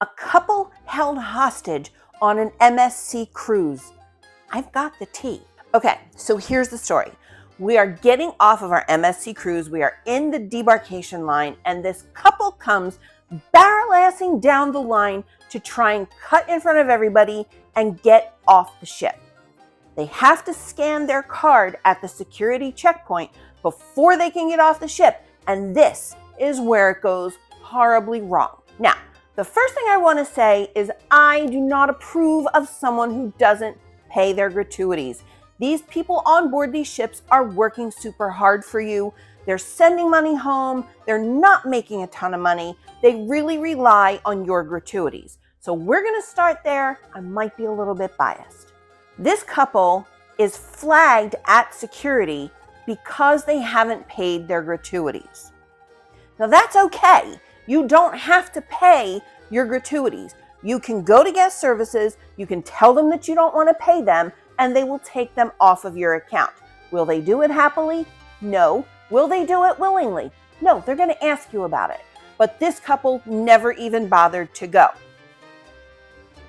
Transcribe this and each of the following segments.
A couple held hostage on an MSC cruise. I've got the tea. Okay, so here's the story. We are getting off of our MSC cruise. We are in the debarkation line, and this couple comes barrel-assing down the line to try and cut in front of everybody and get off the ship. They have to scan their card at the security checkpoint before they can get off the ship, and this is where it goes horribly wrong. Now, the first thing I want to say is I do not approve of someone who doesn't pay their gratuities. These people on board these ships are working super hard for you. They're sending money home. They're not making a ton of money. They really rely on your gratuities. So we're going to start there. I might be a little bit biased. This couple is flagged at security because they haven't paid their gratuities. Now that's okay. You don't have to pay your gratuities. You can go to guest services, you can tell them that you don't want to pay them, and they will take them off of your account. Will they do it happily? No. Will they do it willingly? No, they're going to ask you about it. But this couple never even bothered to go.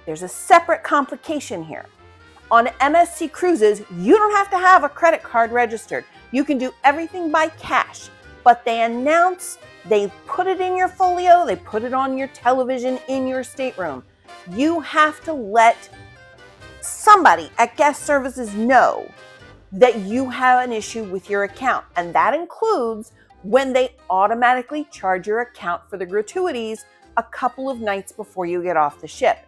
There's a separate complication here. On MSC Cruises, you don't have to have a credit card registered. You can do everything by cash, but they announce, they put it in your folio, they put it on your television in your stateroom. You have to let somebody at guest services know that you have an issue with your account, and that includes when they automatically charge your account for the gratuities a couple of nights before you get off the ship.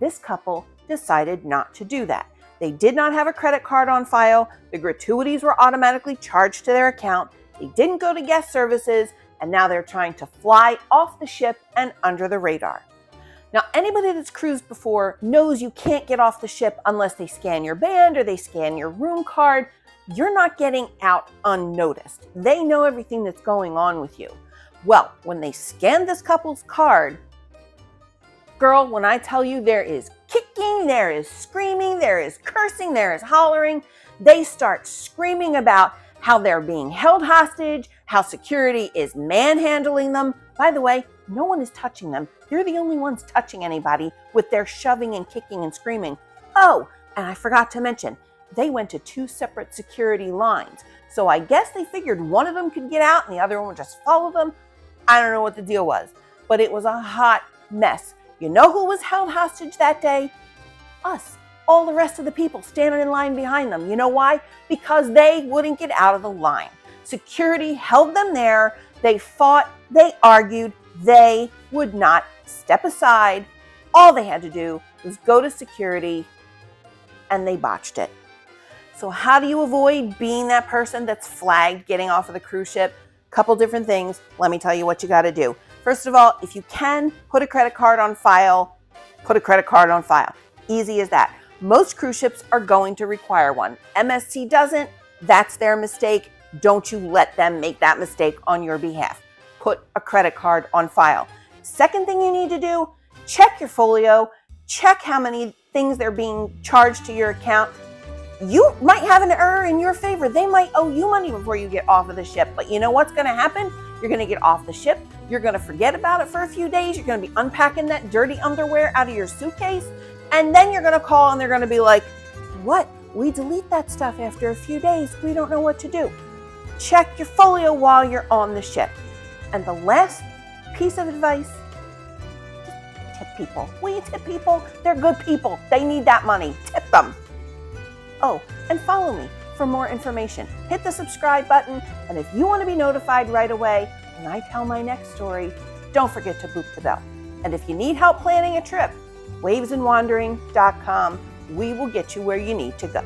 This couple decided not to do that. They did not have a credit card on file. The gratuities were automatically charged to their account. They didn't go to guest services, and now they're trying to fly off the ship and under the radar. Now, anybody that's cruised before knows you can't get off the ship unless they scan your band or they scan your room card. You're not getting out unnoticed. They know everything that's going on with you. Well, when they scanned this couple's card, girl, when I tell you there is kicking, there is screaming, there is cursing, there is hollering, they start screaming about how they're being held hostage, how security is manhandling them. By the way, no one is touching them. They're the only ones touching anybody with their shoving and kicking and screaming. Oh, and I forgot to mention, they went to 2 separate security lines. So I guess they figured one of them could get out and the other one would just follow them. I don't know what the deal was, but it was a hot mess. You know who was held hostage that day? Us. All the rest of the people standing in line behind them. You know why? Because they wouldn't get out of the line. Security held them there. They fought, they argued, they would not step aside. All they had to do was go to security, and they botched it. So how do you avoid being that person that's flagged getting off of the cruise ship? Couple different things. Let me tell you what you got to do. First of all, if you can put a credit card on file, put a credit card on file. Easy as that. Most cruise ships are going to require one. MSC doesn't. That's their mistake. Don't you let them make that mistake on your behalf. Put a credit card on file. Second thing you need to do, check your folio. Check how many things they're being charged to your account. You might have an error in your favor. They might owe you money before you get off of the ship. But you know what's going to happen? You're going to get off the ship. You're going to forget about it for a few days. You're going to be unpacking that dirty underwear out of your suitcase. And then you're going to call and they're going to be like, what? We delete that stuff after a few days. We don't know what to do. Check your folio while you're on the ship. And the last piece of advice, just tip people. Will you tip people? They're good people. They need that money. Tip them. Oh, and follow me for more information. Hit the subscribe button. And if you want to be notified right away when I tell my next story, don't forget to boop the bell. And if you need help planning a trip, wavesandwandering.com. We will get you where you need to go.